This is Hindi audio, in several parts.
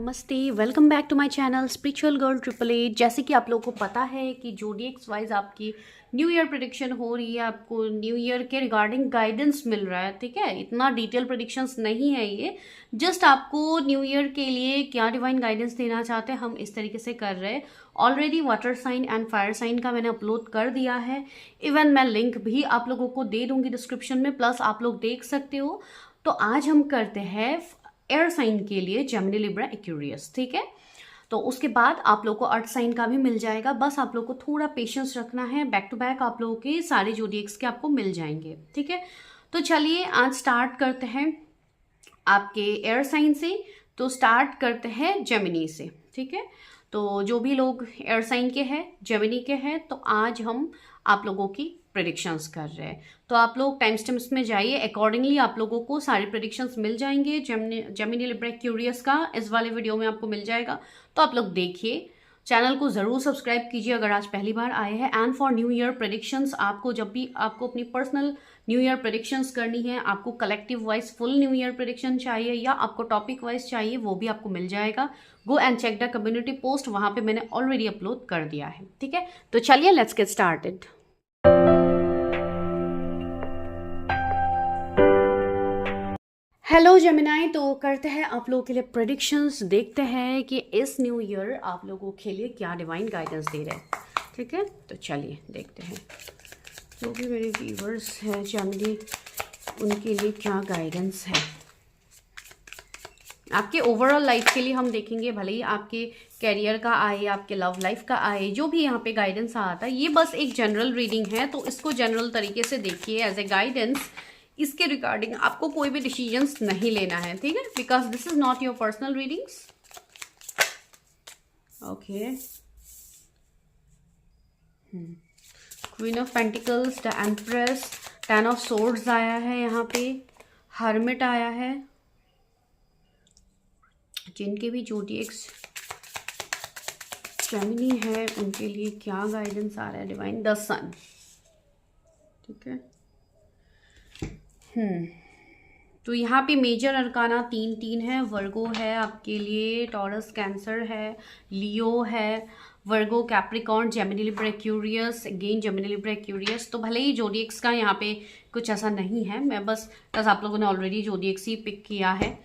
नमस्ते, welcome back to my channel spiritual girl 888। जैसे कि आप लोगों को पता है कि जोडिएक्स वाइज आपकी न्यू ईयर प्रेडिक्शन हो रही है, आपको न्यू ईयर के रिगार्डिंग गाइडेंस मिल रहा है। ठीक है, इतना डिटेल प्रेडिक्शंस नहीं है ये, जस्ट आपको न्यू ईयर के लिए क्या डिवाइन गाइडेंस देना चाहते हैं हम इस तरीके से कर रहे हैं। Already water sign and fire sign का मैंने अपलोड कर दिया है, इवन मैं लिंक भी आप लोगों को दे दूंगी डिस्क्रिप्शन में, प्लस आप लोग देख सकते हो। तो आज हम करते हैं एयर साइन के लिए जेमिनी लिब्रा एक्वेरियस। ठीक है, तो उसके बाद आप लोग को अर्थ साइन का भी मिल जाएगा। बस आप लोग को थोड़ा पेशेंस रखना है, बैक टू बैक आप लोगों के सारे जोडिएक्स के आपको मिल जाएंगे। ठीक है, तो चलिए आज स्टार्ट करते हैं आपके एयर साइन से। तो स्टार्ट करते हैं जेमिनी से। ठीक है, तो जो भी लोग एयर साइन के हैं, जेमिनी के हैं, तो आज हम आप लोगों की प्रेडिक्शंस कर रहे हैं। तो आप लोग टाइम स्टैम्प्स में जाइए, अकॉर्डिंगली आप लोगों को सारे प्रेडिक्शंस मिल जाएंगे। जेमिनी लिब्रा एक्वेरियस का इस वाले वीडियो में आपको मिल जाएगा, तो आप लोग देखिए। चैनल को ज़रूर सब्सक्राइब कीजिए अगर आज पहली बार आए हैं। And for new year predictions, आपको जब भी आपको अपनी पर्सनल न्यू ईयर प्रेडिक्शंस करनी है, आपको collective wise full new year prediction चाहिए या आपको टॉपिक वाइज चाहिए, वो भी आपको मिल जाएगा। Go and check the community post, वहाँ पे मैंने ऑलरेडी अपलोड कर दिया है। ठीक है, तो चलिए let's get started. Hello Gemini, तो करते हैं आप लोगों के लिए प्रेडिक्शंस। देखते हैं कि इस न्यू ईयर आप लोगों के लिए क्या डिवाइन गाइडेंस दे रहे हैं। ठीक है, तो चलिए देखते हैं जो भी मेरे व्यूवर्स हैं जेमिनी, उनके लिए क्या गाइडेंस है। आपके ओवरऑल लाइफ के लिए हम देखेंगे, भले ही आपके कैरियर का आए, आपके लव लाइफ का आए, जो भी यहाँ पे गाइडेंस आता है, ये बस एक जनरल रीडिंग है, तो इसको जनरल तरीके से देखिए एज ए गाइडेंस। इसके रिगार्डिंग आपको कोई भी डिसीजंस नहीं लेना है। ठीक है, because this is not your personal readings. Okay, queen of pentacles, the empress, 10 of swords आया है यहाँ पे, हर्मिट आया है। जिनके भी जोडिएक्स जेमिनी है उनके लिए क्या गाइडेंस आ रहा है डिवाइन, द सन। ठीक है, तो यहाँ पे मेजर अरकाना 3 है। वर्गो है आपके लिए, टॉरस कैंसर है, लियो है, Virgo Capricorn, Gemini Libra Aquarius, again Gemini Libra Aquarius. तो भले ही जोडिएक्स का यहाँ पे कुछ ऐसा नहीं है, मैं बस आप लोगों ने ऑलरेडी जोडिएक्स ही पिक किया है।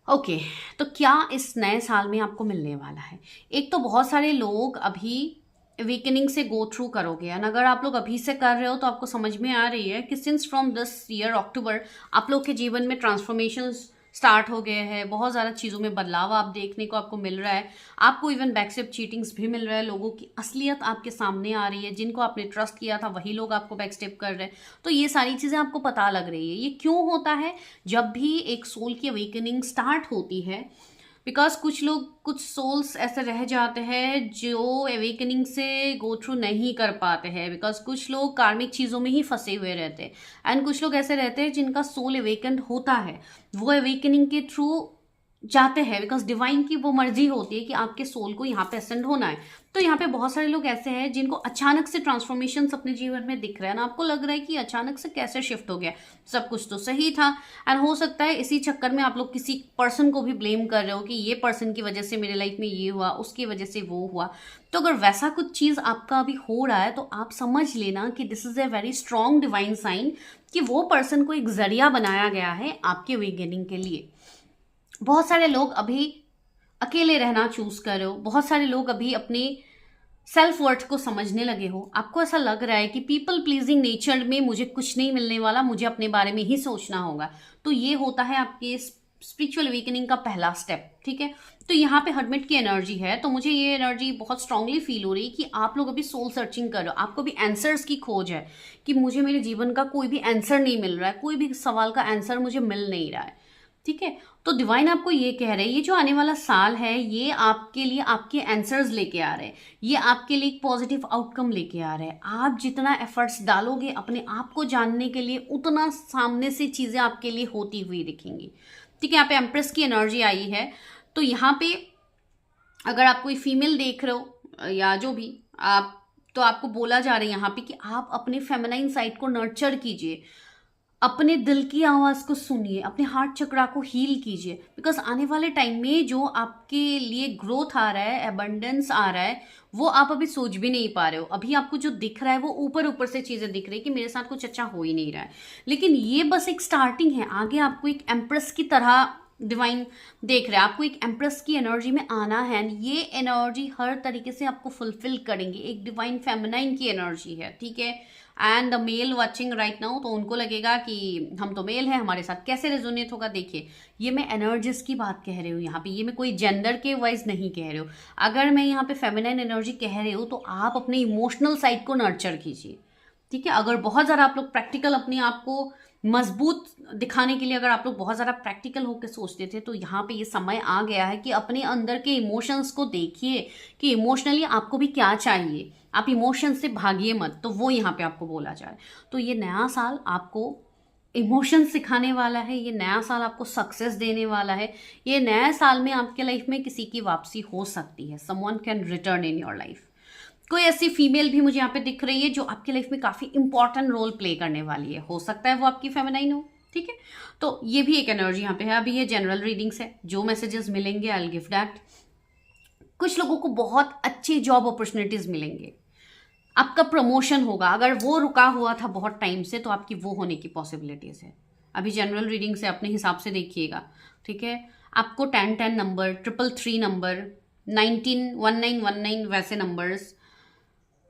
ओके, तो क्या इस नए साल में आपको मिलने वाला है। एक तो बहुत सारे लोग अभी अवेकनिंग से गो थ्रू करोगे, एंड अगर आप लोग अभी से कर रहे हो तो आपको समझ में आ रही है कि सिंस फ्रॉम दिस ईयर अक्टूबर आप लोग के जीवन में ट्रांसफॉर्मेशन स्टार्ट हो गए हैं। बहुत ज़्यादा चीज़ों में बदलाव आप देखने को आपको मिल रहा है। आपको इवन बैकस्टेप चीटिंग्स भी मिल रहा है, लोगों की असलियत आपके सामने आ रही है, जिनको आपने ट्रस्ट किया था वही लोग आपको बैकस्टेप कर रहे हैं। तो ये सारी चीज़ें आपको पता लग रही है। ये क्यों होता है? जब भी एक सोल की अवेकनिंग स्टार्ट होती है, बिकॉज कुछ लोग, कुछ सोल्स ऐसे रह जाते हैं जो अवेकनिंग से गो थ्रू नहीं कर पाते हैं, बिकॉज कुछ लोग कार्मिक चीज़ों में ही फंसे हुए रहते हैं, एंड कुछ लोग ऐसे रहते हैं जिनका सोल अवेकन होता है, वो अवेकनिंग के थ्रू जाते हैं, बिकॉज डिवाइन की वो मर्जी होती है कि आपके सोल को यहाँ पे असेंड होना है। तो यहाँ पे बहुत सारे लोग ऐसे हैं जिनको अचानक से ट्रांसफॉर्मेशन अपने जीवन में दिख रहा है ना, आपको लग रहा है कि अचानक से कैसे शिफ्ट हो गया, सब कुछ तो सही था। एंड हो सकता है इसी चक्कर में आप लोग किसी पर्सन को भी ब्लेम कर रहे हो कि ये पर्सन की वजह से मेरे लाइफ में ये हुआ, उसकी वजह से वो हुआ। तो अगर वैसा कुछ चीज़ आपका अभी हो रहा है तो आप समझ लेना कि this is a very strong divine sign कि वो पर्सन को एक जरिया बनाया गया है आपके अवेकनिंग के लिए। बहुत सारे लोग अभी अकेले रहना चूज कर रहे हो, बहुत सारे लोग अभी अपने सेल्फ वर्थ को समझने लगे हो। आपको ऐसा लग रहा है कि पीपल प्लीजिंग नेचर में मुझे कुछ नहीं मिलने वाला, मुझे अपने बारे में ही सोचना होगा। तो ये होता है आपके स्पिरिचुअल अवेकनिंग का पहला स्टेप। ठीक है, तो यहाँ पे हर्मिट की एनर्जी है, तो मुझे ये एनर्जी बहुत स्ट्रांगली फील हो रही है कि आप लोग अभी सोल सर्चिंग कर रहे हो, आपको भी आंसर्स की खोज है कि मुझे मेरे जीवन का कोई भी आंसर नहीं मिल रहा है, कोई भी सवाल का आंसर मुझे मिल नहीं रहा है। ठीक है, तो डिवाइन आपको ये कह रहे हैं, ये जो आने वाला साल है ये आपके लिए आपके आंसर्स लेके आ रहे हैं, ये आपके लिए एक पॉजिटिव आउटकम लेके आ रहे हैं। आप जितना एफर्ट्स डालोगे अपने आप को जानने के लिए, उतना सामने से चीज़ें आपके लिए होती हुई दिखेंगी। ठीक है, यहाँ पे एम्प्रेस की एनर्जी आई है, तो यहाँ पे अगर आप कोई फीमेल देख रहे हो या जो भी आप, तो आपको बोला जा रहा है यहाँ पे कि आप अपने फेमिनाइन साइड को नर्चर कीजिए। अपने दिल की आवाज़ को सुनिए, अपने हार्ट चक्रा को हील कीजिए, बिकॉज आने वाले टाइम में जो आपके लिए ग्रोथ आ रहा है, एबंडेंस आ रहा है, वो आप अभी सोच भी नहीं पा रहे हो। अभी आपको जो दिख रहा है वो ऊपर ऊपर से चीज़ें दिख रही है कि मेरे साथ कुछ अच्छा हो ही नहीं रहा है, लेकिन ये बस एक स्टार्टिंग है। आगे आपको एक एम्प्रेस की तरह डिवाइन देख रहे हैं, आपको एक एम्प्रेस की एनर्जी में आना है। ये एनर्जी हर तरीके से आपको फुलफिल करेंगे, एक डिवाइन फेमिनाइन की एनर्जी है, ठीक है। And the male watching right now, तो उनको लगेगा कि हम तो मेल है, हमारे साथ कैसे रेजोनेट होगा। देखिए, ये मैं एनर्जीज की बात कह रही हूँ यहाँ पे, ये मैं कोई जेंडर के वाइज नहीं कह रही हूँ। अगर मैं यहाँ पे फेमिनाइन एनर्जी कह रही हूँ तो आप अपने इमोशनल साइड को नर्चर कीजिए, ठीक है। अगर बहुत ज़्यादा आप लोग प्रैक्टिकल अपने आप को मजबूत दिखाने के लिए अगर आप लोग बहुत ज़्यादा प्रैक्टिकल होकर सोचते थे, तो यहाँ पे ये समय आ गया है कि अपने अंदर के इमोशंस को देखिए कि इमोशनली आपको भी क्या चाहिए। आप इमोशन से भागिए मत, तो वो यहाँ पे आपको बोला जाए। तो ये नया साल आपको इमोशन सिखाने वाला है, ये नया साल आपको सक्सेस देने वाला है। ये नया साल में आपके लाइफ में किसी की वापसी हो सकती है, someone can return in your life. कोई ऐसी फीमेल भी मुझे यहाँ पे दिख रही है जो आपकी लाइफ में काफ़ी इंपॉर्टेंट रोल प्ले करने वाली है, हो सकता है वो आपकी फेमिनाइन हो, ठीक है। तो ये भी एक एनर्जी यहाँ पे है। अभी ये जनरल रीडिंग्स है, जो मैसेजेस मिलेंगे आई विल गिव दैट। कुछ लोगों को बहुत अच्छी जॉब अपॉर्चुनिटीज मिलेंगे, आपका प्रमोशन होगा, अगर वो रुका हुआ था बहुत टाइम से तो आपकी वो होने की पॉसिबिलिटीज है। अभी जनरल रीडिंग से अपने हिसाब से देखिएगा, ठीक है। आपको 10-10 नंबर, 333 नंबर, 19-1919 वैसे नंबर्स,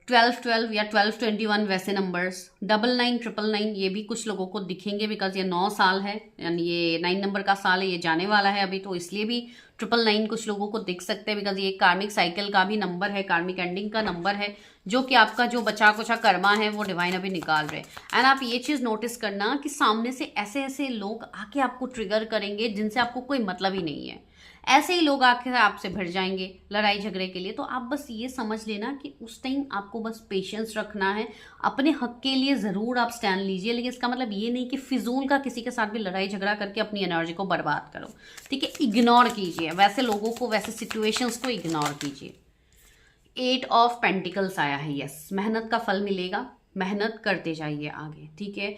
12-12 या 12-21 वैसे नंबर्स, 99-999 ये भी कुछ लोगों को दिखेंगे, बिकॉज ये 9 साल है, यानी ये 9 नंबर का साल है, ये जाने वाला है अभी, तो इसलिए भी 999 कुछ लोगों को दिख सकते हैं, बिकॉज ये कार्मिक साइकिल का भी नंबर है, कार्मिक एंडिंग का नंबर है, जो कि आपका जो बचा कुचा कर्मा है वो डिवाइन अभी निकाल रहे हैं। एंड आप ये चीज़ नोटिस करना कि सामने से ऐसे ऐसे लोग आके आपको ट्रिगर करेंगे जिनसे आपको कोई मतलब ही नहीं है। ऐसे ही लोग आके आपसे भिड़ जाएंगे लड़ाई झगड़े के लिए। तो आप बस ये समझ लेना कि उस टाइम आपको बस पेशेंस रखना है, अपने हक के लिए ज़रूर आप स्टैंड लीजिए, लेकिन इसका मतलब ये नहीं कि फिजूल का किसी के साथ भी lड़ाई झगड़ा करके अपनी एनर्जी को बर्बाद करो, ठीक है। इग्नोर कीजिए वैसे लोगों को, वैसे सिचुएशंस को इग्नोर कीजिए। 8 ऑफ पेंटिकल्स आया है, यस, मेहनत का फल मिलेगा, मेहनत करते जाइए आगे, ठीक है।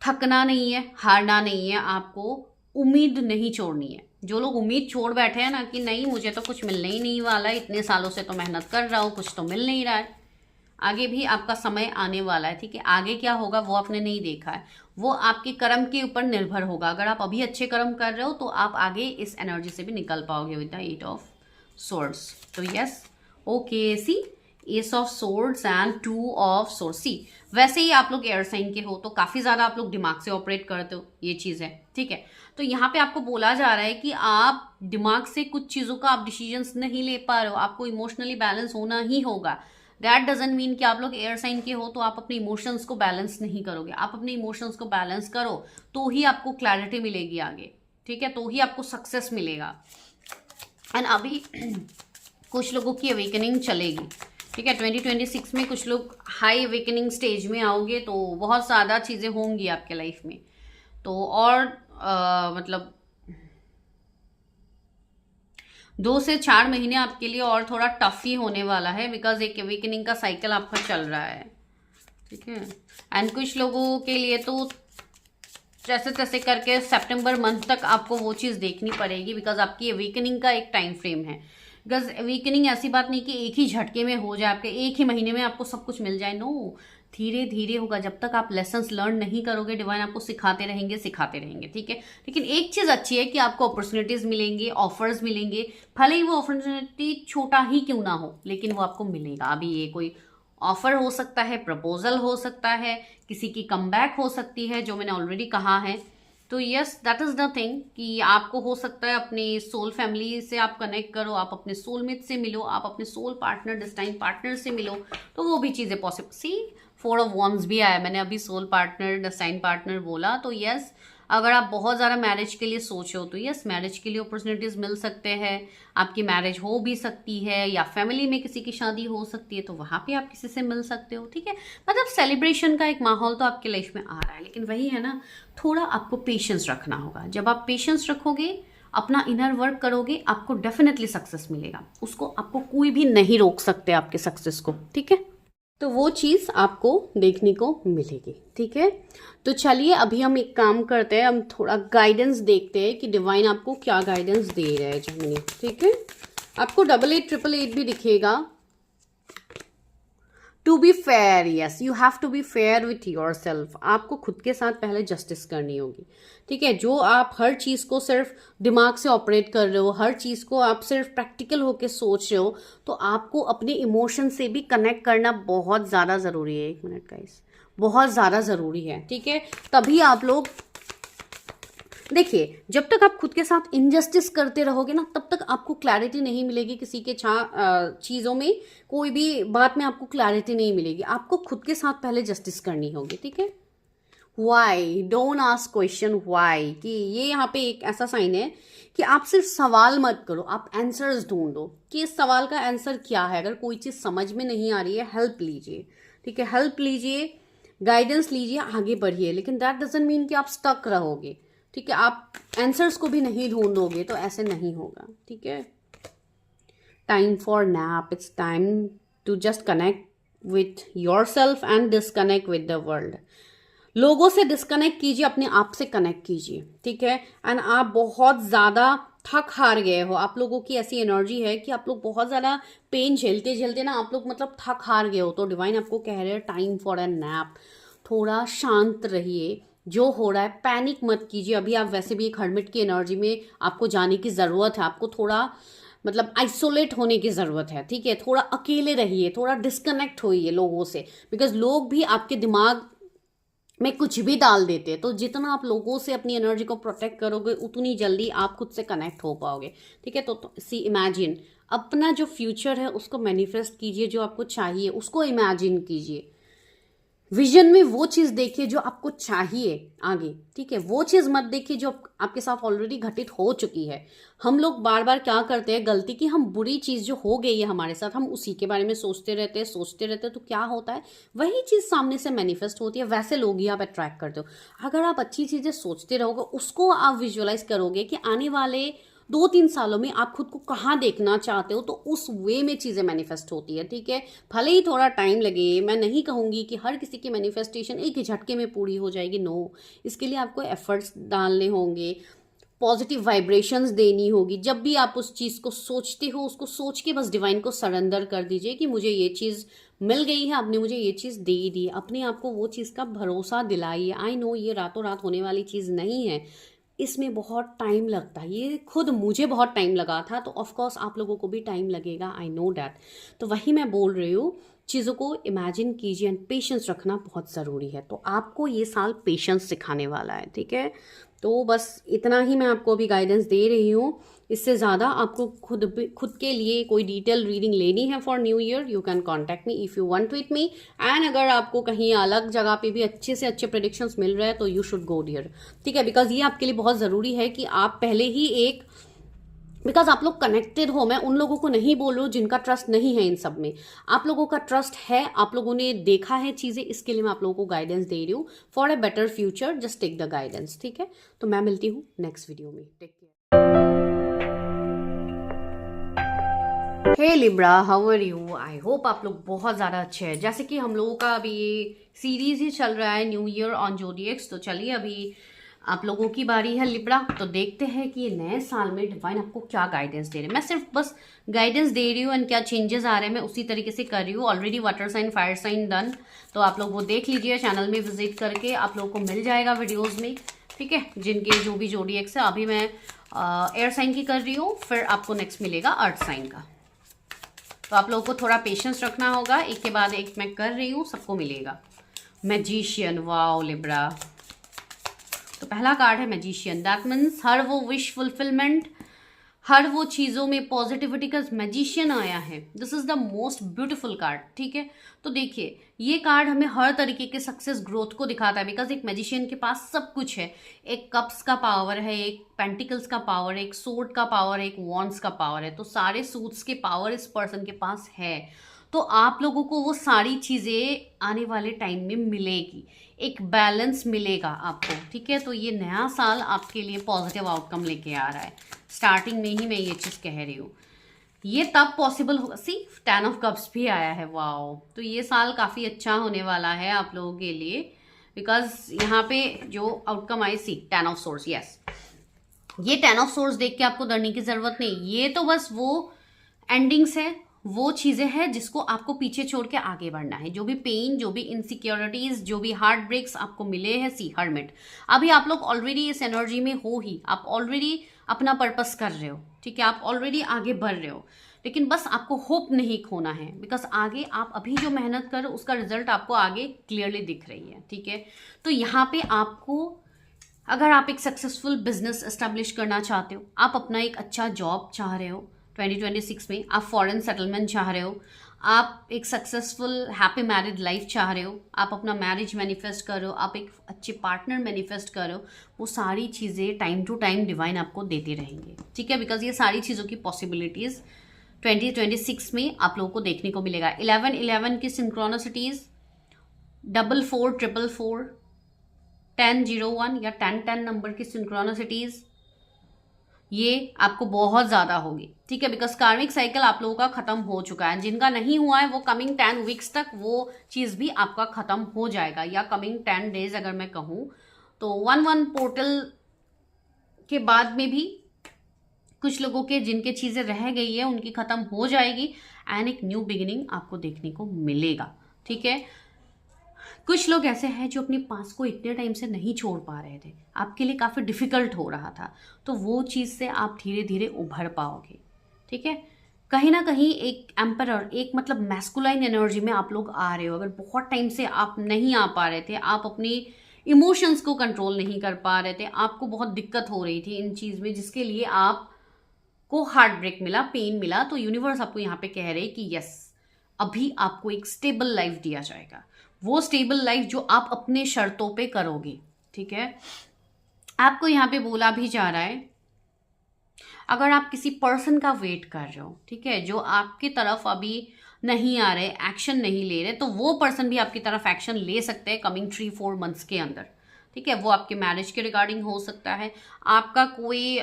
थकना नहीं है, हारना नहीं है, आपको उम्मीद नहीं छोड़नी है। जो लोग उम्मीद छोड़ बैठे हैं ना कि नहीं मुझे तो कुछ मिलने ही नहीं वाला है, इतने सालों से तो मेहनत कर रहा हूँ, कुछ तो मिल नहीं रहा है, आगे भी आपका समय आने वाला है, ठीक है। आगे क्या होगा वो आपने नहीं देखा है, वो आपके कर्म के ऊपर निर्भर होगा। अगर आप अभी अच्छे कर्म कर रहे हो तो आप आगे इस एनर्जी से भी निकल पाओगे विद द 8 ऑफ सोर्ड्स। तो yes, okay, see ace of swords and 2 of swords. See वैसे ही आप लोग एयर साइन के हो तो काफ़ी ज़्यादा आप लोग दिमाग से ऑपरेट करते हो, ये चीज़ है, ठीक है। तो यहाँ पे आपको बोला जा रहा है कि आप दिमाग से कुछ चीज़ों का आप डिसीजंस नहीं ले पा रहे हो, आपको इमोशनली बैलेंस होना ही होगा। दैट डजंट मीन कि आप लोग एयर साइन के हो तो आप अपने इमोशंस को बैलेंस नहीं करोगे। आप अपने इमोशंस को बैलेंस करो तो ही आपको क्लैरिटी मिलेगी आगे, ठीक है, तो ही आपको सक्सेस मिलेगा। एंड अभी कुछ लोगों की अवेकनिंग चलेगी, ठीक है। 2026 में कुछ लोग हाई अवेकनिंग स्टेज में आओगे, तो बहुत ज़्यादा चीज़ें होंगी आपके लाइफ में। तो और मतलब 2 से 4 महीने आपके लिए और थोड़ा टफ ही होने वाला है, बिकॉज एक अवेकनिंग का साइकिल आपका चल रहा है, ठीक है। एंड कुछ लोगों के लिए तो जैसे तैसे करके सितंबर मंथ तक आपको वो चीज़ देखनी पड़ेगी, बिकॉज आपकी अवेकनिंग का एक टाइम फ्रेम है। बिकॉज अवेकनिंग ऐसी बात नहीं कि एक ही झटके में हो जाए, आपके एक ही महीने में आपको सब कुछ मिल जाए, नो, धीरे धीरे होगा। जब तक आप लेसन्स लर्न नहीं करोगे, डिवाइन आपको सिखाते रहेंगे, ठीक है। लेकिन एक चीज़ अच्छी है कि आपको अपॉर्चुनिटीज़ मिलेंगी, ऑफर्स मिलेंगे, भले ही वो अपॉर्चुनिटी छोटा ही क्यों ना हो, लेकिन वो आपको मिलेगा। अभी ये कोई ऑफर हो सकता है, प्रपोजल हो सकता है, किसी की कमबैक हो सकती है, जो मैंने ऑलरेडी कहा है। तो yes, that is the thing कि आपको हो सकता है अपनी सोल फैमिली से आप कनेक्ट करो, आप अपने सोलमेट से मिलो, आप अपने सोल पार्टनर, डिस्टाइन पार्टनर से मिलो, तो वो भी चीज़ें पॉसिबल। सी 4 ऑफ वॉन्ड्स भी आया, मैंने अभी सोल पार्टनर, डिस्टाइन पार्टनर बोला। तो यस, अगर आप बहुत ज़्यादा मैरिज के लिए सोचो तो यस, मैरिज के लिए अपॉर्चुनिटीज़ मिल सकते हैं, आपकी मैरिज हो भी सकती है, या फैमिली में किसी की शादी हो सकती है, तो वहाँ पे आप किसी से मिल सकते हो, ठीक है। मतलब सेलिब्रेशन का एक माहौल तो आपकी लाइफ में आ रहा है, लेकिन वही है ना, थोड़ा आपको पेशेंस रखना होगा। जब आप पेशेंस रखोगे, अपना इनर वर्क करोगे, आपको डेफिनेटली सक्सेस मिलेगा। उसको आपको कोई भी नहीं रोक सकते आपके सक्सेस को, ठीक है। तो वो चीज़ आपको देखने को मिलेगी। ठीक है, तो चलिए अभी हम एक काम करते हैं, हम थोड़ा गाइडेंस देखते हैं कि डिवाइन आपको क्या गाइडेंस दे रहे हैं जेमिनी। ठीक है, आपको 8888 भी दिखेगा। To be fair, yes, you have to be fair with your self. आपको खुद के साथ पहले जस्टिस करनी होगी। ठीक है, जो आप हर चीज़ को सिर्फ दिमाग से ऑपरेट कर रहे हो, हर चीज़ को आप सिर्फ प्रैक्टिकल होके सोच रहे हो, तो आपको अपने इमोशन से भी कनेक्ट करना बहुत ज़्यादा ज़रूरी है। 1 मिनट गाइस, बहुत ज़्यादा ज़रूरी है। ठीक है, तभी आप लोग देखिए, जब तक आप खुद के साथ इनजस्टिस करते रहोगे ना, तब तक आपको क्लैरिटी नहीं मिलेगी किसी के चीज़ों में, कोई भी बात में आपको क्लैरिटी नहीं मिलेगी। आपको खुद के साथ पहले जस्टिस करनी होगी। ठीक है, why, don't ask question why, कि ये यहाँ पे एक ऐसा साइन है कि आप सिर्फ सवाल मत करो, आप आंसर्स ढूंढो कि इस सवाल का आंसर क्या है। अगर कोई चीज़ समझ में नहीं आ रही है, हेल्प लीजिए। ठीक है, हेल्प लीजिए, गाइडेंस लीजिए, आगे बढ़िए, लेकिन दैट डजंट मीन कि आप स्टक रहोगे। ठीक है, आप आंसर्स को भी नहीं ढूंढोगे तो ऐसे नहीं होगा। ठीक है, time for nap, it's time to just connect with your self and disconnect with the world. लोगों से डिस्कनेक्ट कीजिए, अपने आप से कनेक्ट कीजिए। ठीक है, एंड आप बहुत ज़्यादा थक हार गए हो, आप लोगों की ऐसी एनर्जी है कि आप लोग बहुत ज़्यादा पेन झेलते झेलते ना आप लोग मतलब थक हार गए हो, तो डिवाइन आपको कह रहे हैं टाइम फॉर अ नैप। थोड़ा शांत रहिए, जो हो रहा है पैनिक मत कीजिए। अभी आप वैसे भी एक हर्मिट की एनर्जी में आपको जाने की ज़रूरत है, आपको थोड़ा मतलब आइसोलेट होने की ज़रूरत है। ठीक है, थोड़ा अकेले रहिए, थोड़ा डिस्कनेक्ट होइए लोगों से, बिकॉज लोग भी आपके दिमाग में कुछ भी डाल देते हैं। तो जितना आप लोगों से अपनी एनर्जी को प्रोटेक्ट करोगे, उतनी जल्दी आप खुद से कनेक्ट हो पाओगे। ठीक है, तो सी इमेजिन अपना जो फ्यूचर है उसको मैनिफेस्ट कीजिए, जो आपको चाहिए उसको इमेजिन कीजिए। विजन में वो चीज़ देखिए जो आपको चाहिए आगे। ठीक है, वो चीज़ मत देखिए जो आपके साथ ऑलरेडी घटित हो चुकी है। हम लोग बार बार क्या करते हैं गलती, कि हम बुरी चीज़ जो हो गई है हमारे साथ, हम उसी के बारे में सोचते रहते हैं, तो क्या होता है वही चीज़ सामने से मैनिफेस्ट होती है। वैसे लोग ही आप अट्रैक्ट करते हो। अगर आप अच्छी चीज़ें सोचते रहोगे, उसको आप विजुअलाइज करोगे कि आने वाले 2-3 सालों में आप खुद को कहाँ देखना चाहते हो, तो उस वे में चीज़ें मैनिफेस्ट होती है। ठीक है, भले ही थोड़ा टाइम लगे, मैं नहीं कहूँगी कि हर किसी की मैनिफेस्टेशन एक ही झटके में पूरी हो जाएगी, नो। इसके लिए आपको एफर्ट्स डालने होंगे, पॉजिटिव वाइब्रेशंस देनी होगी। जब भी आप उस चीज़ को सोचते हो, उसको सोच के बस डिवाइन को सरेंडर कर दीजिए कि मुझे ये चीज़ मिल गई है, आपने मुझे ये चीज़ दे दी। अपने आप को वो चीज़ का भरोसा दिलाइए। आई नो ये रातों रात होने वाली चीज़ नहीं है, इसमें बहुत टाइम लगता है। ये खुद मुझे बहुत टाइम लगा था, तो ऑफकोर्स आप लोगों को भी टाइम लगेगा, आई नो डैट। तो वही मैं बोल रही हूँ, चीज़ों को इमेजिन कीजिए एंड पेशेंस रखना बहुत ज़रूरी है। तो आपको ये साल पेशेंस सिखाने वाला है। ठीक है, तो बस इतना ही मैं आपको अभी गाइडेंस दे रही हूँ। इससे ज़्यादा आपको खुद के लिए कोई डिटेल रीडिंग लेनी है for new year, you can contact me if you want with me. And अगर आपको कहीं अलग जगह पे भी अच्छे से अच्छे प्रेडिक्शंस मिल रहे हैं तो यू शुड गो डियर। ठीक है, बिकॉज ये आपके लिए बहुत ज़रूरी है कि आप पहले ही एक, बिकॉज आप लोग कनेक्टेड हो। मैं उन लोगों को नहीं बोल रही हूँ जिनका ट्रस्ट नहीं है इन सब में, आप लोगों का ट्रस्ट है, आप लोगों ने देखा है चीज़ें, इसके लिए मैं आप लोगों को गाइडेंस दे रही हूँ for a better future. Just take the guidance. ठीक है, तो मैं मिलती हूँ नेक्स्ट वीडियो में। Take care. Hey Libra, how are you? I hope आप लोग बहुत ज़्यादा अच्छे हैं। जैसे कि हम लोगों का अभी ये सीरीज ही चल रहा है न्यू ईयर ऑन जोडिएक्स, तो चलिए अभी आप लोगों की बारी है लिब्रा। तो देखते हैं कि ये नए साल में डिवाइन आपको क्या गाइडेंस दे रहे हैं। मैं सिर्फ बस गाइडेंस दे रही हूँ एंड क्या चेंजेस आ रहे हैं मैं उसी तरीके से कर रही हूँ। Already water sign fire sign done, तो आप लोग वो देख लीजिए चैनल में विजिट करके, आप लोगों को मिल जाएगा वीडियोज़ में। ठीक है, जिनके जो भी जोडिएक्स है। अभी मैं एयर साइन की कर रही हूँ, फिर आपको नेक्स्ट मिलेगा अर्थ साइन का। तो आप लोगों को थोड़ा पेशेंस रखना होगा, एक के बाद एक मैं कर रही हूँ, सबको मिलेगा। Magician, wow Libra. तो पहला कार्ड है मैजिशियन, दैट मीन्स हर वो विश फुलफिलमेंट, हर वो चीज़ों में पॉजिटिविटी का मैजिशियन आया है। This is the most beautiful card. ठीक है, तो देखिए ये कार्ड हमें हर तरीके के सक्सेस ग्रोथ को दिखाता है, बिकॉज एक मैजिशियन के पास सब कुछ है। एक कप्स का पावर है, एक पेंटिकल्स का पावर, एक सोर्ड का पावर, एक वॉन्ड्स का पावर है। तो सारे सूट्स के पावर इस पर्सन के पास है। तो आप लोगों को वो सारी चीज़ें आने वाले टाइम में मिलेगी, एक बैलेंस मिलेगा आपको। ठीक है, तो ये नया साल आपके लिए पॉजिटिव आउटकम लेके आ रहा है। स्टार्टिंग में ही मैं ये चीज़ कह रही हूँ। ये तब पॉसिबल होगा, सी 10 ऑफ कप्स भी आया है, वाओ। तो ये साल काफ़ी अच्छा होने वाला है आप लोगों के लिए, बिकॉज यहाँ पे जो आउटकम आई, सी 10 ऑफ सोर्स, यस। ये 10 ऑफ सोर्स देख के आपको डरने की ज़रूरत नहीं, ये तो बस वो एंडिंग्स है, वो चीज़ें हैं जिसको आपको पीछे छोड़ के आगे बढ़ना है। जो भी पेन, जो भी इनसिक्योरिटीज, जो भी हार्ट ब्रेक्स आपको मिले हैं, सी हर्मिट, अभी आप लोग ऑलरेडी इस एनर्जी में हो ही, आप ऑलरेडी अपना पर्पस कर रहे हो, ठीक है, आप ऑलरेडी आगे बढ़ रहे हो, लेकिन बस आपको होप नहीं खोना है, बिकॉज आगे आप अभी जो मेहनत कर रहे हो उसका रिजल्ट आपको आगे क्लियरली दिख रही है, ठीक है। तो यहाँ पे आपको, अगर आप एक सक्सेसफुल बिजनेस एस्टेब्लिश करना चाहते हो, आप अपना एक अच्छा जॉब चाह रहे हो 2026 में, आप फॉरेन सेटलमेंट चाह रहे हो, आप एक सक्सेसफुल हैप्पी मैरिड लाइफ चाह रहे हो, आप अपना मैरिज मैनिफेस्ट कर रहे हो, आप एक अच्छे पार्टनर मैनिफेस्ट कर रहे हो, वो सारी चीज़ें टाइम टू टाइम डिवाइन आपको देते रहेंगे, ठीक है, बिकॉज ये सारी चीज़ों की पॉसिबिलिटीज़ 2026 में आप लोगों को देखने को मिलेगा। 11-11 की सिंक्रोनिसिटीज़, 44-444, 10-01 या 10-10 नंबर की सिंक्रोनिसिटीज़, ये आपको बहुत ज़्यादा होगी, ठीक है, बिकॉज कार्मिक साइकिल आप लोगों का ख़त्म हो चुका है। जिनका नहीं हुआ है वो कमिंग 10 वीक्स तक वो चीज़ भी आपका ख़त्म हो जाएगा, या कमिंग 10 डेज अगर मैं कहूँ तो 1-1 पोर्टल के बाद में भी कुछ लोगों के जिनके चीज़ें रह गई है उनकी ख़त्म हो जाएगी, एंड एक न्यू बिगिनिंग आपको देखने को मिलेगा, ठीक है। कुछ लोग ऐसे हैं जो अपने पास को इतने टाइम से नहीं छोड़ पा रहे थे, आपके लिए काफ़ी डिफिकल्ट हो रहा था, तो वो चीज़ से आप धीरे धीरे उभर पाओगे, ठीक है। कहीं ना कहीं एक एम्परर, एक मतलब मैस्कुलाइन एनर्जी में आप लोग आ रहे हो। अगर बहुत टाइम से आप नहीं आ पा रहे थे, आप अपनी इमोशंस को कंट्रोल नहीं कर पा रहे थे, आपको बहुत दिक्कत हो रही थी इन चीज़ में, जिसके लिए आपको हार्ट ब्रेक मिला, पेन मिला, तो यूनिवर्स आपको यहाँ पे कह रहे कि यस, अभी आपको एक स्टेबल लाइफ दिया जाएगा, वो स्टेबल लाइफ जो आप अपने शर्तों पे करोगे, ठीक है। आपको यहाँ पे बोला भी जा रहा है, अगर आप किसी पर्सन का वेट कर रहे हो, ठीक है, जो आपकी तरफ अभी नहीं आ रहे, एक्शन नहीं ले रहे, तो वो पर्सन भी आपकी तरफ एक्शन ले सकते हैं कमिंग 3-4 मंथ्स के अंदर, ठीक है। वो आपके मैरिज के रिगार्डिंग हो सकता है, आपका कोई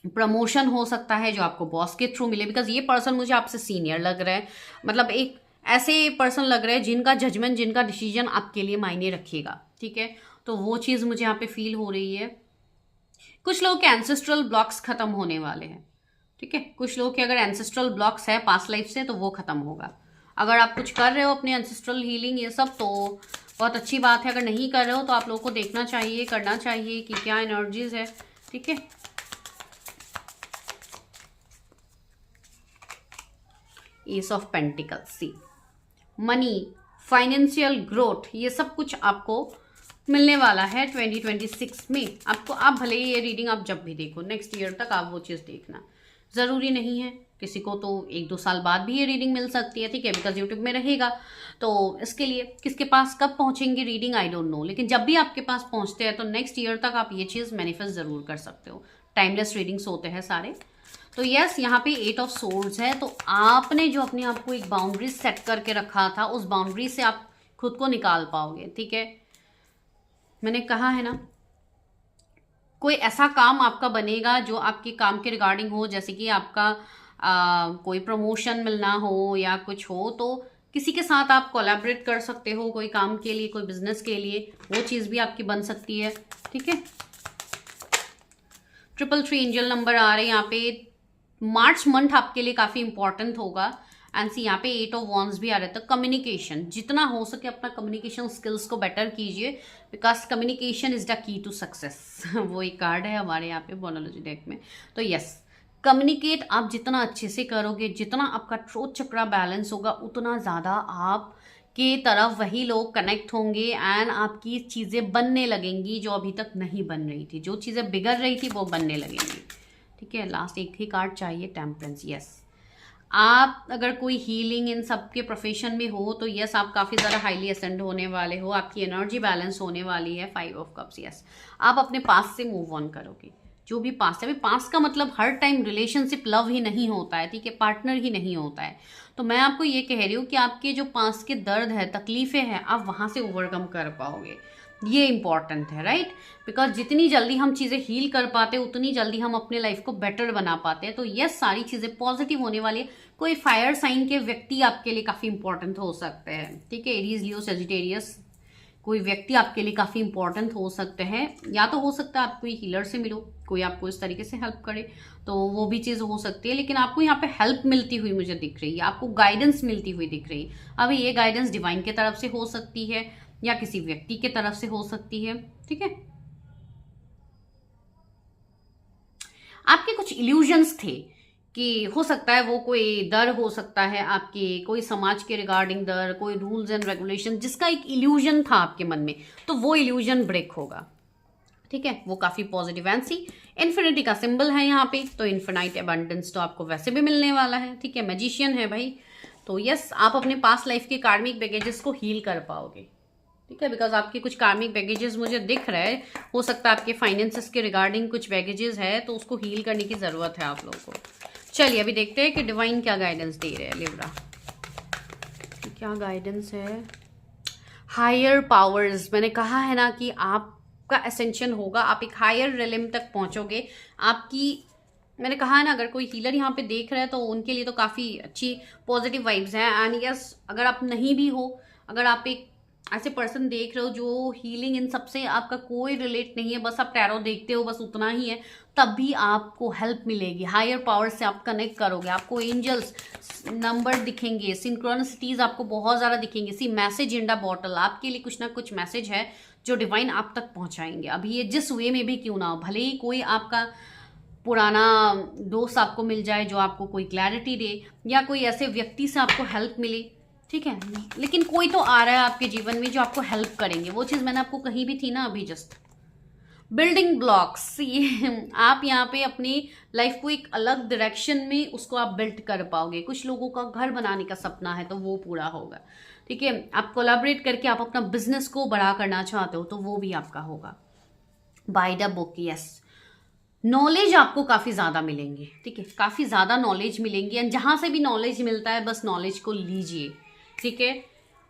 प्रमोशन हो सकता है जो आपको बॉस के थ्रू मिले, बिकॉज ये पर्सन मुझे आपसे सीनियर लग रहा है, मतलब एक ऐसे पर्सन लग रहा है जिनका जजमेंट, जिनका डिसीजन आपके लिए मायने रखेगा, ठीक है। तो वो चीज़ मुझे यहाँ पे फील हो रही है। कुछ लोगों के एंसेस्ट्रल ब्लॉक्स खत्म होने वाले हैं, ठीक है। कुछ लोगों के अगर एंसेस्ट्रल ब्लॉक्स है पास्ट लाइफ से, तो वो खत्म होगा। अगर आप कुछ कर रहे हो अपने एंसेस्ट्रल हीलिंग ये सब, तो बहुत अच्छी बात है। अगर नहीं कर रहे हो तो आप लोगों को देखना चाहिए, करना चाहिए कि क्या एनर्जीज है, ठीक है। Ace of pentacles, see money, financial growth, ये सब कुछ आपको मिलने वाला है 2026 में। आपको, आप भले ही ये रीडिंग आप जब भी देखो नेक्स्ट ईयर तक, आप वो चीज़ देखना, ज़रूरी नहीं है। किसी को तो 1-2 साल बाद भी ये रीडिंग मिल सकती है, ठीक है, बिकॉज यूट्यूब में रहेगा। तो इसके लिए किसके पास कब पहुंचेंगी रीडिंग, आई डोंट नो, लेकिन जब भी आपके पास पहुंचते हैं तो नेक्स्ट ईयर तक आप ये चीज़ मैनिफेस्ट ज़रूर कर सकते हो। टाइमलेस रीडिंग्स होते हैं सारे। तो यस, यहाँ पे 8 ऑफ सोर्ड्स है, तो आपने जो अपने आप को एक बाउंड्री सेट करके रखा था, उस बाउंड्री से आप खुद को निकाल पाओगे, ठीक है। मैंने कहा है ना, कोई ऐसा काम आपका बनेगा जो आपके काम के रिगार्डिंग हो, जैसे कि आपका कोई प्रमोशन मिलना हो या कुछ हो, तो किसी के साथ आप कोलैबोरेट कर सकते हो कोई काम के लिए, कोई बिजनेस के लिए, वो चीज़ भी आपकी बन सकती है, ठीक है। 333 एंजल नंबर आ रहे हैं यहाँ पे। मार्च मंथ आपके लिए काफ़ी इंपॉर्टेंट होगा। एंड सी यहाँ पे 8 ऑफ वॉन्ड्स भी आ रहे थे। कम्युनिकेशन, जितना हो सके अपना कम्युनिकेशन स्किल्स को बेटर कीजिए, because communication is the key to success. वो एक कार्ड है हमारे यहाँ पे बोनोलॉजी डेक में। तो यस, कम्युनिकेट आप जितना अच्छे से करोगे, जितना आपका थ्रोट चक्रा बैलेंस होगा, उतना ज़्यादा आप के तरफ वही लोग कनेक्ट होंगे एंड आपकी चीज़ें बनने लगेंगी जो अभी तक नहीं बन रही थी। जो चीज़ें बिगड़ रही थी वो बनने लगेंगी, ठीक है। लास्ट एक ही कार्ड चाहिए, टेम्परेंस। यस, आप अगर कोई हीलिंग इन सब के प्रोफेशन में हो तो यस, आप काफ़ी ज़्यादा हाईली असेंड होने वाले हो, आपकी एनर्जी बैलेंस होने वाली है। 5 ऑफ कप्स, यस, आप अपने पास से मूव ऑन करोगे। जो भी पास्ट है, अभी पास्ट का मतलब हर टाइम रिलेशनशिप लव ही नहीं होता है, ठीक है, पार्टनर ही नहीं होता है। तो मैं आपको ये कह रही हूँ कि आपके जो पास्ट के दर्द है, तकलीफ़ें हैं, आप वहाँ से ओवरकम कर पाओगे। ये इंपॉर्टेंट है, राइट? बिकॉज जितनी जल्दी हम चीज़ें हील कर पाते हैं उतनी जल्दी हम अपने लाइफ को बेटर बना पाते हैं। तो ये सारी चीज़ें पॉजिटिव होने वाली है। कोई फायर साइन के व्यक्ति आपके लिए काफ़ी इंपॉर्टेंट हो सकते हैं, ठीक है? एरीज, लियो, सेजिटेरियस कोई व्यक्ति आपके लिए काफ़ी इंपॉर्टेंट हो सकते हैं। या तो हो सकता है आप कोई हीलर से मिलो, कोई आपको इस तरीके से हेल्प करे, तो वो भी चीज़ हो सकती है। लेकिन आपको यहाँ पे हेल्प मिलती हुई मुझे दिख रही है, आपको गाइडेंस मिलती हुई दिख रही है। अभी ये गाइडेंस डिवाइन की तरफ से हो सकती है या किसी व्यक्ति के तरफ से हो सकती है, ठीक है? आपके कुछ इल्यूजन्स थे कि हो सकता है वो कोई डर हो सकता है आपके, कोई समाज के रिगार्डिंग डर, कोई रूल्स एंड रेगुलेशन जिसका एक इल्यूजन था आपके मन में, तो वो इल्यूजन ब्रेक होगा, ठीक है? वो काफ़ी पॉजिटिव एंसी इन्फिनिटी का सिंबल है यहाँ पे, तो इन्फिनाइट अबंडेंस तो आपको वैसे भी मिलने वाला है, ठीक है? मैजिशियन है भाई, तो यस, आप अपने पास्ट लाइफ के कार्मिक बैगेजेस को हील कर पाओगे, ठीक है? बिकॉज आपके कुछ कार्मिक बैगेजेस मुझे दिख रहा है, हो सकता है आपके फाइनेंसेस के रिगार्डिंग कुछ बैगेजेस है, तो उसको हील करने की ज़रूरत है आप लोगों को। चलिए अभी देखते हैं कि डिवाइन क्या गाइडेंस दे रहे हैं लिब्रा, क्या गाइडेंस है। हायर पावर्स, मैंने कहा है ना कि आपका असेंशन होगा, आप एक हायर रिलम तक पहुंचोगे। आपकी, मैंने कहा है ना, अगर कोई हीलर यहाँ पे देख रहा है तो उनके लिए तो काफ़ी अच्छी पॉजिटिव वाइब्स हैं। एंड यस, अगर आप नहीं भी हो, अगर आप एक ऐसे पर्सन देख रहे हो जो हीलिंग इन सबसे आपका कोई रिलेट नहीं है, बस आप टैरो देखते हो, बस उतना ही है, तब भी आपको हेल्प मिलेगी। हायर पावर से आप कनेक्ट करोगे, आपको एंजल्स नंबर दिखेंगे, सिंक्रोनिसिटीज आपको बहुत ज़्यादा दिखेंगे। See message in the bottle, आपके लिए कुछ ना कुछ मैसेज है जो डिवाइन आप तक पहुंचाएंगे। अभी ये जिस वे में भी क्यों ना हो, भले ही कोई आपका पुराना दोस्त आपको मिल जाए जो आपको कोई क्लैरिटी दे, या कोई ऐसे व्यक्ति से आपको हेल्प मिले, ठीक है? लेकिन कोई तो आ रहा है आपके जीवन में जो आपको हेल्प करेंगे। वो चीज़ मैंने आपको कही भी थी ना अभी जस्ट, बिल्डिंग ब्लॉक्स, ये आप यहाँ पे अपनी लाइफ को एक अलग डायरेक्शन में उसको आप बिल्ड कर पाओगे। कुछ लोगों का घर बनाने का सपना है तो वो पूरा होगा, ठीक है? आप कोलैबोरेट करके आप अपना बिजनेस को बड़ा करना चाहते हो तो वो भी आपका होगा। By the book, yes, knowledge आपको काफ़ी ज़्यादा मिलेंगे, ठीक है? काफ़ी ज़्यादा नॉलेज मिलेंगी, एंड जहाँ से भी नॉलेज मिलता है बस नॉलेज को लीजिए, ठीक है?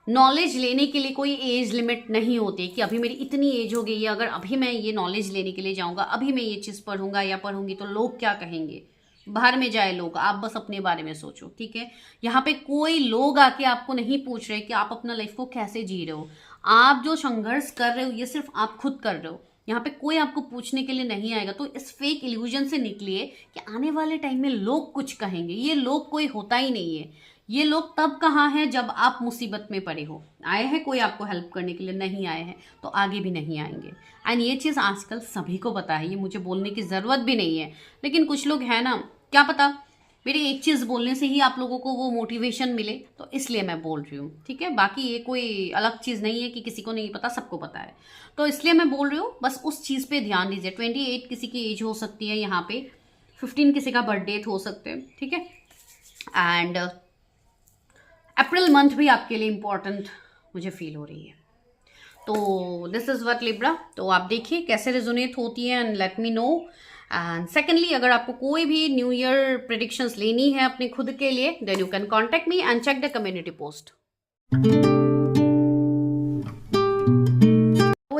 नॉलेज लेने के लिए कोई एज लिमिट नहीं होती कि अभी मेरी इतनी एज हो गई है, अगर अभी मैं ये नॉलेज लेने के लिए जाऊँगा, अभी मैं ये चीज़ पढ़ूंगा या पढ़ूंगी तो लोग क्या कहेंगे, बाहर में जाए लोग, आप बस अपने बारे में सोचो, ठीक है? यहाँ पे कोई लोग आके आपको नहीं पूछ रहे कि आप अपना लाइफ को कैसे जी रहे हो। आप जो संघर्ष कर रहे हो ये सिर्फ आप खुद कर रहे हो, यहाँ पे कोई आपको पूछने के लिए नहीं आएगा। तो इस फेक इल्यूजन से निकलिए कि आने वाले टाइम में लोग कुछ कहेंगे। ये लोग कोई होता ही नहीं है, ये लोग तब कहाँ हैं जब आप मुसीबत में पड़े हो। आए हैं कोई आपको हेल्प करने के लिए, नहीं आए हैं तो आगे भी नहीं आएंगे। एंड ये चीज़ आजकल सभी को पता है, ये मुझे बोलने की ज़रूरत भी नहीं है। लेकिन कुछ लोग हैं ना, क्या पता मेरी एक चीज़ बोलने से ही आप लोगों को वो मोटिवेशन मिले, तो इसलिए मैं बोल रही हूँ, ठीक है? बाकी ये कोई अलग चीज़ नहीं है कि किसी को नहीं पता, सबको पता है, तो इसलिए मैं बोल रही हूँ। बस उस चीज़ पे ध्यान दीजिए। 28 किसी की एज हो सकती है यहाँ पे, 15 किसी का बर्थ डेट हो सकते हैं, ठीक है? एंड अप्रैल मंथ भी आपके लिए इम्पॉर्टेंट मुझे फील हो रही है। तो दिस इज़ व्हाट लिब्रा, तो आप देखिए कैसे रेजोनेट होती है and let me know. And secondly, अगर आपको कोई भी न्यू ईयर प्रेडिक्शंस लेनी है अपने खुद के लिए, then you can contact me and check the community post.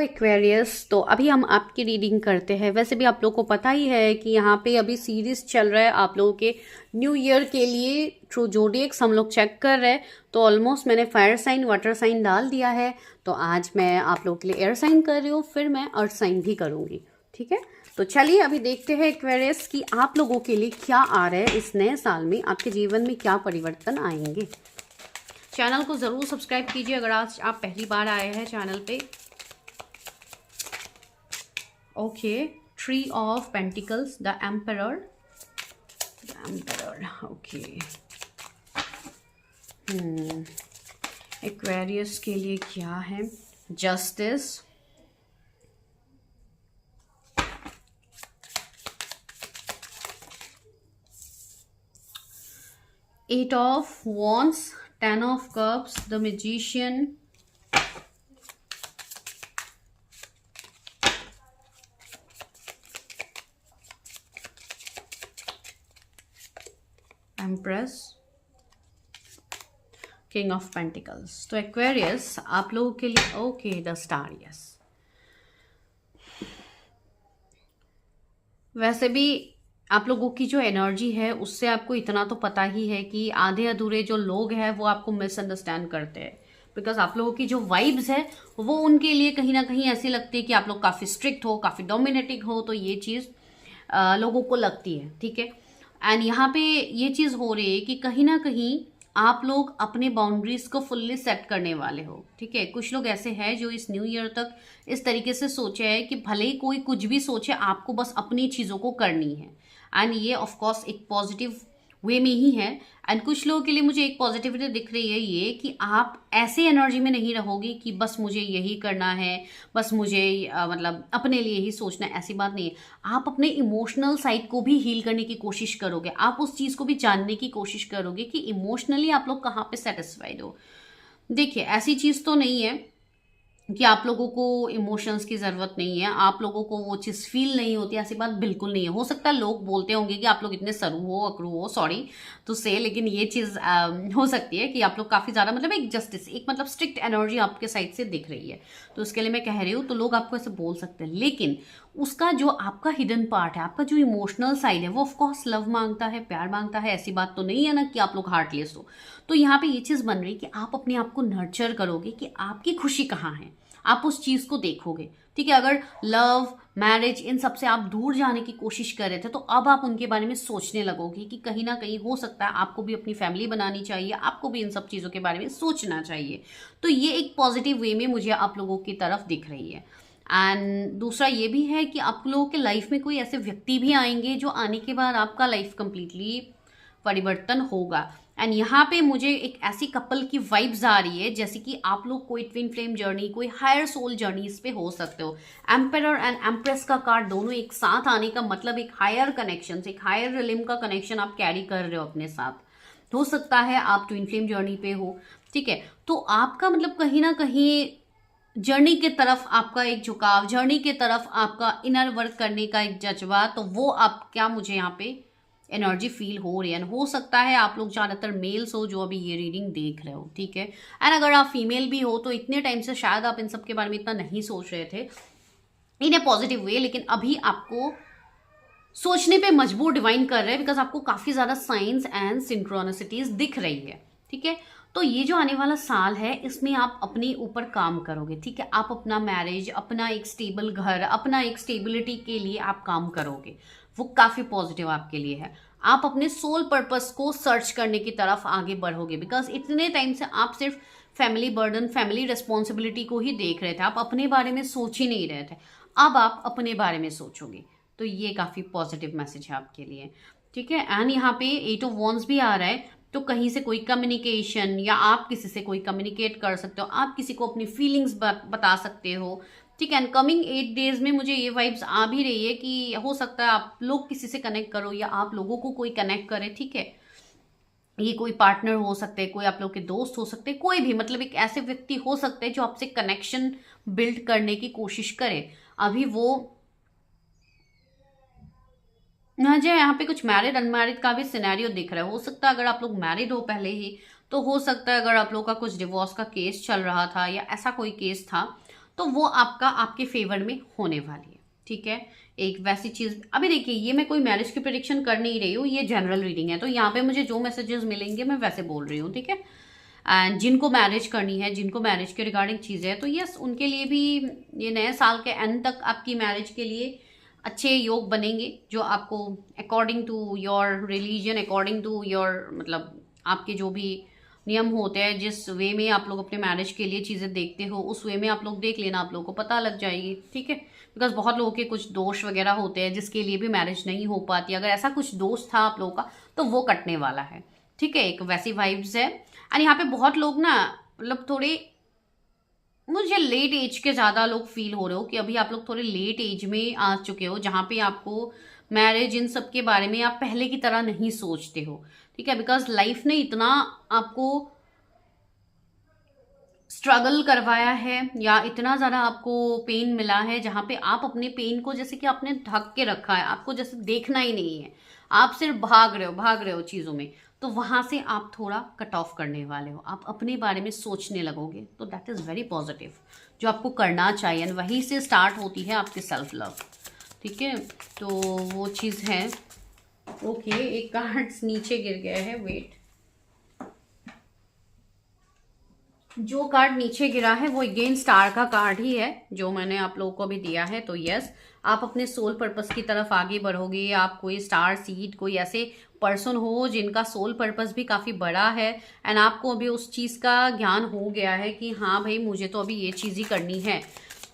Aquarius, तो अभी हम आपकी रीडिंग करते हैं। वैसे भी आप लोगों को पता ही है कि यहाँ पे अभी सीरीज चल रहा है आप लोगों के न्यू ईयर के लिए थ्रू जोडिएक्स हम लोग चेक कर रहे हैं। तो ऑलमोस्ट मैंने फायर साइन, वाटर साइन डाल दिया है, तो आज मैं आप लोगों के लिए एयर साइन कर रही हूँ, फिर मैं अर्थ साइन भी करूँगी, ठीक है? तो चलिए अभी देखते हैं एक्वेरियस कि आप लोगों के लिए क्या आ रहा है इस नए साल में, आपके जीवन में क्या परिवर्तन आएंगे। चैनल को ज़रूर सब्सक्राइब कीजिए अगर आज आप पहली बार आए हैं चैनल पे। Okay, three of pentacles, the emperor, okay. Aquarius के लिए क्या है? Justice, eight of wands, 10 of cups, the magician, empress, king of pentacles. तो एक्वेरियस आप लोगों के लिए, ओके, द स्टार, यस, वैसे भी आप लोगों की जो एनर्जी है उससे आपको इतना तो पता ही है कि आधे अधूरे जो लोग हैं वो आपको मिसअंडरस्टैंड करते हैं, बिकॉज आप लोगों की जो वाइब्स है वो उनके लिए कहीं ना कहीं ऐसी लगती है कि आप लोग काफ़ी स्ट्रिक्ट हो, काफ़ी डोमिनेटिंग हो, तो ये चीज़ लोगों को लगती है, ठीक है। एंड यहाँ पे ये चीज़ हो रही है कि कहीं ना कहीं आप लोग अपने बाउंड्रीज को फुल्ली सेट करने वाले हो, ठीक है। कुछ लोग ऐसे हैं जो इस न्यू ईयर तक इस तरीके से सोचे है कि भले ही कोई कुछ भी सोचे, आपको बस अपनी चीज़ों को करनी है। एंड ये ऑफ कोर्स एक पॉजिटिव वे में ही है। एंड कुछ लोगों के लिए मुझे एक पॉजिटिविटी दिख रही है ये कि आप ऐसे एनर्जी में नहीं रहोगे कि बस मुझे यही करना है, बस मुझे मतलब अपने लिए ही सोचना है, ऐसी बात नहीं है। आप अपने इमोशनल साइड को भी हील करने की कोशिश करोगे, आप उस चीज़ को भी जानने की कोशिश करोगे कि इमोशनली आप लोग कहाँ पे सेटिस्फाइड हो। देखिए ऐसी चीज़ तो नहीं है कि आप लोगों को इमोशंस की ज़रूरत नहीं है, आप लोगों को वो चीज़ फील नहीं होती, ऐसी बात बिल्कुल नहीं है। हो सकता है लोग बोलते होंगे कि आप लोग इतने सरू हो, अकड़ू हो, सॉरी तो से, लेकिन ये चीज़ हो सकती है कि आप लोग काफ़ी ज़्यादा मतलब एक जस्टिस, एक मतलब स्ट्रिक्ट एनर्जी आपके साइड से दिख रही है, तो उसके लिए मैं कह रही हूँ, तो लोग आपको ऐसे बोल सकते हैं। लेकिन उसका जो आपका हिडन पार्ट है, आपका जो इमोशनल साइड है, वो ऑफकोर्स लव मांगता है, प्यार मांगता है, ऐसी बात तो नहीं है ना कि आप लोग हार्टलेस हो। तो यहाँ पे ये चीज़ बन रही कि आप अपने आप को नर्चर करोगे कि आपकी खुशी कहाँ है, आप उस चीज़ को देखोगे, ठीक है। अगर लव, मैरिज, इन सब से आप दूर जाने की कोशिश कर रहे थे, तो अब आप उनके बारे में सोचने लगोगे कि कहीं ना कहीं हो सकता है आपको भी अपनी फैमिली बनानी चाहिए, आपको भी इन सब चीज़ों के बारे में सोचना चाहिए। तो ये एक पॉजिटिव वे में मुझे आप लोगों की तरफ दिख रही है। एंड दूसरा ये भी है कि आप लोगों के लाइफ में कोई ऐसे व्यक्ति भी आएंगे जो आने के बाद आपका लाइफ कंप्लीटली परिवर्तन होगा। एंड यहाँ पे मुझे एक ऐसी कपल की वाइब्स आ रही है जैसे कि आप लोग कोई ट्विन फ्लेम जर्नी, कोई हायर सोल जर्नी इस पे हो सकते हो। एम्परर एंड एम्प्रेस का कार्ड दोनों एक साथ आने का मतलब एक हायर कनेक्शन, एक हायर रिलिम का कनेक्शन आप कैरी कर रहे हो अपने साथ। हो सकता है आप ट्विन फ्लेम जर्नी पे हो, ठीक है। तो आपका मतलब कहीं ना कहीं जर्नी के तरफ आपका एक झुकाव, जर्नी के तरफ आपका इनर वर्क करने का एक जज्बा, तो वो आप क्या मुझे यहाँ पे एनर्जी फील हो रही है। हो सकता है आप लोग ज़्यादातर मेल्स हो जो अभी ये रीडिंग देख रहे हो, ठीक है। एंड अगर आप फीमेल भी हो तो इतने टाइम से शायद आप इन सब के बारे में इतना नहीं सोच रहे थे इन ए पॉजिटिव वे, लेकिन अभी आपको सोचने पे मजबूर डिवाइन कर रहे हैं, बिकॉज आपको काफ़ी ज़्यादा साइंस एंड सिंक्रोनिसिटीज दिख रही है, ठीक है। तो ये जो आने वाला साल है इसमें आप अपने ऊपर काम करोगे, ठीक है। आप अपना मैरिज, अपना एक स्टेबल घर, अपना एक स्टेबिलिटी के लिए आप काम करोगे, वो काफ़ी पॉजिटिव आपके लिए है। आप अपने सोल पर्पस को सर्च करने की तरफ आगे बढ़ोगे, बिकॉज इतने टाइम से आप सिर्फ फैमिली बर्डन, फैमिली रिस्पॉन्सिबिलिटी को ही देख रहे थे, आप अपने बारे में सोच ही नहीं रहे थे। अब आप अपने बारे में सोचोगे, तो ये काफ़ी पॉजिटिव मैसेज है आपके लिए, ठीक है। एंड यहाँ पे 8 ऑफ वॉन्ड्स भी आ रहा है, तो कहीं से कोई कम्युनिकेशन या आप किसी से कोई कम्युनिकेट कर सकते हो, आप किसी को अपनी फीलिंग्स बता सकते हो, ठीक है। एंड कमिंग 8 डेज में मुझे ये वाइब्स आ भी रही है कि हो सकता है आप लोग किसी से कनेक्ट करो या आप लोगों को कोई कनेक्ट करे, ठीक है। ये कोई पार्टनर हो सकते हैं, कोई आप लोग के दोस्त हो सकते हैं, कोई भी मतलब एक ऐसे व्यक्ति हो सकते हैं जो आपसे कनेक्शन बिल्ड करने की कोशिश करे। अभी वो हाँ जी, यहाँ पे कुछ मैरिड अनमैरिड का भी सिनेरियो दिख रहा है। हो सकता है अगर आप लोग मैरिड हो पहले ही, तो हो सकता है अगर आप लोग का कुछ डिवोर्स का केस चल रहा था या ऐसा कोई केस था, तो वो आपका आपके फेवर में होने वाली है, ठीक है। एक वैसी चीज, अभी देखिए ये मैं कोई मैरिज की प्रेडिक्शन कर नहीं रही हूँ, ये जनरल रीडिंग है, तो यहाँ पे मुझे जो मैसेजेस मिलेंगे मैं वैसे बोल रही हूँ, ठीक है। एंड जिनको मैरिज करनी है, जिनको मैरिज के रिगार्डिंग चीज़ें है, तो यस उनके लिए भी ये नए साल के एंड तक आपकी मैरिज के लिए अच्छे योग बनेंगे, जो आपको according to your religion, according to your मतलब आपके जो भी नियम होते हैं, जिस वे में आप लोग अपने मैरिज के लिए चीज़ें देखते हो, उस वे में आप लोग देख लेना, आप लोगों को पता लग जाएगी, ठीक है। बिकॉज बहुत लोगों के कुछ दोष वगैरह होते हैं जिसके लिए भी मैरिज नहीं हो पाती। अगर ऐसा कुछ दोष था आप लोगों का तो वो कटने वाला है, ठीक है। एक वैसी वाइब्स है। एंड यहाँ पे बहुत लोग ना मतलब थोड़े, मुझे लेट एज के ज़्यादा लोग फील हो रहे हो कि अभी आप लोग थोड़े लेट एज में आ चुके हो, जहाँ पे आपको मैरिज इन सब के बारे में आप पहले की तरह नहीं सोचते हो, ठीक है। बिकॉज लाइफ ने इतना आपको स्ट्रगल करवाया है या इतना ज़्यादा आपको पेन मिला है, जहाँ पे आप अपने पेन को जैसे कि आपने ढक के रखा है, आपको जैसे देखना ही नहीं है, आप सिर्फ भाग रहे हो चीज़ों में, तो वहाँ से आप थोड़ा कट ऑफ करने वाले हो, आप अपने बारे में सोचने लगोगे, तो दैट इज़ वेरी पॉजिटिव जो आपको करना चाहिए। एंड वहीं से स्टार्ट होती है आपकी सेल्फ लव, ठीक है, तो वो चीज़ है। ओके, एक कार्ड नीचे गिर गया है, वेट। जो कार्ड नीचे गिरा है वो अगेन स्टार का कार्ड ही है जो मैंने आप लोगों को भी दिया है। तो यस, आप अपने सोल पर्पस की तरफ आगे बढ़ोगे। आप कोई स्टार सीड, कोई ऐसे पर्सन हो जिनका सोल पर्पस भी काफ़ी बड़ा है एंड आपको अभी उस चीज़ का ज्ञान हो गया है कि हाँ भाई मुझे तो अभी ये चीज़ ही करनी है।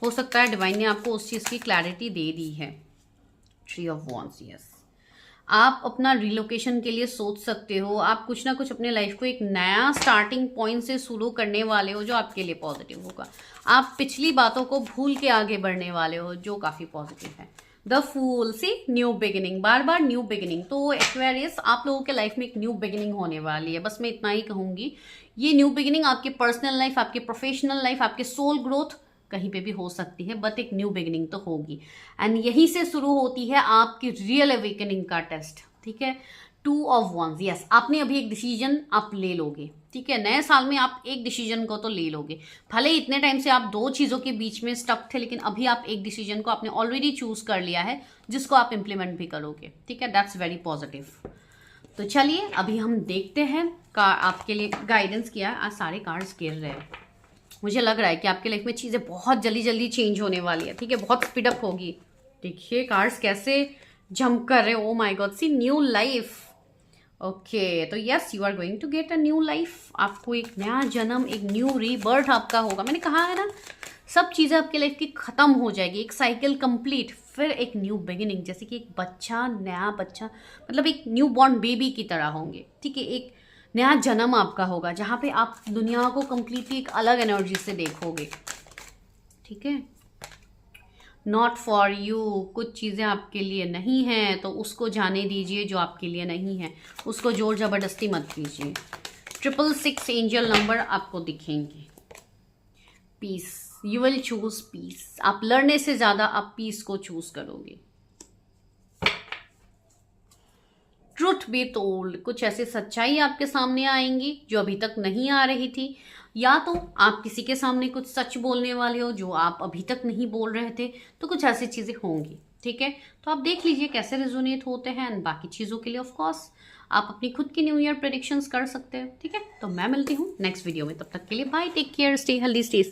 हो सकता है डिवाइन ने आपको उस चीज़ की क्लैरिटी दे दी है। 3 ऑफ वॉन्ड्स, यस। आप अपना रिलोकेशन के लिए सोच सकते हो। आप कुछ ना कुछ अपने लाइफ को एक नया स्टार्टिंग पॉइंट से शुरू करने वाले हो जो आपके लिए पॉजिटिव होगा। आप पिछली बातों को भूल के आगे बढ़ने वाले हो जो काफ़ी पॉजिटिव है। द फूल से न्यू बिगिनिंग, बार बार न्यू बिगिनिंग। तो एक्वेरियस, आप लोगों के लाइफ में एक न्यू बिगिनिंग होने वाली है। बस मैं इतना ही कहूँगी, ये न्यू बिगिनिंग आपकी पर्सनल लाइफ, आपकी प्रोफेशनल लाइफ, आपके सोल ग्रोथ कहीं पे भी हो सकती है, बट एक न्यू बिगिनिंग तो होगी। एंड यहीं से शुरू होती है आपकी रियल अवेकनिंग का टेस्ट। ठीक है, 2 ऑफ वॉन्ड्स, यस। आपने अभी एक डिसीजन आप ले लोगे। ठीक है, नए साल में आप एक डिसीजन को तो ले लोगे। भले ही इतने टाइम से आप दो चीज़ों के बीच में स्टक थे, लेकिन अभी आप एक डिसीजन को आपने ऑलरेडी चूज कर लिया है जिसको आप इम्प्लीमेंट भी करोगे। ठीक है, दैट्स वेरी पॉजिटिव। तो चलिए अभी हम देखते हैं आपके लिए गाइडेंस किया। आज सारे कार्ड्स गिर रहे हैं। मुझे लग रहा है कि आपके लाइफ में चीज़ें बहुत जल्दी जल्दी चेंज होने वाली है। ठीक है, बहुत स्पीडअप होगी। देखिए कार्ड्स कैसे जंप कर रहे हैं। Oh my God, see new life. Okay, तो yes, you are going to get a new life. आपको एक नया जन्म, एक न्यू रीबर्थ आपका होगा। मैंने कहा है ना, सब चीज़ें आपके लाइफ की ख़त्म हो जाएगी, एक साइकिल कंप्लीट, फिर एक न्यू बिगिनिंग। जैसे कि एक बच्चा, नया बच्चा, मतलब एक न्यू बॉर्न बेबी की तरह होंगे। ठीक है, एक नया जन्म आपका होगा जहाँ पे आप दुनिया को कंप्लीटली एक अलग एनर्जी से देखोगे। ठीक है, नॉट फॉर यू, कुछ चीज़ें आपके लिए नहीं हैं तो उसको जाने दीजिए। जो आपके लिए नहीं है उसको जोर ज़बरदस्ती मत कीजिए। 666 एंजल नंबर आपको दिखेंगे। Peace, you will choose peace. आप लड़ने से ज़्यादा आप पीस को चूज करोगे। ट्रुथ बी टोल्ड, कुछ ऐसी सच्चाई आपके सामने आएंगी जो अभी तक नहीं आ रही थी, या तो आप किसी के सामने कुछ सच बोलने वाले हो जो आप अभी तक नहीं बोल रहे थे। तो कुछ ऐसी चीज़ें होंगी। ठीक है, तो आप देख लीजिए कैसे रेजोनेट होते हैं। एंड बाकी चीज़ों के लिए ऑफ कोर्स आप अपनी खुद की न्यू ईयर प्रेडिक्शंस कर सकते हैं। ठीक है, तो मैं मिलती हूँ नेक्स्ट वीडियो में। तब तक के लिए bye, take care, stay healthy, stay safe.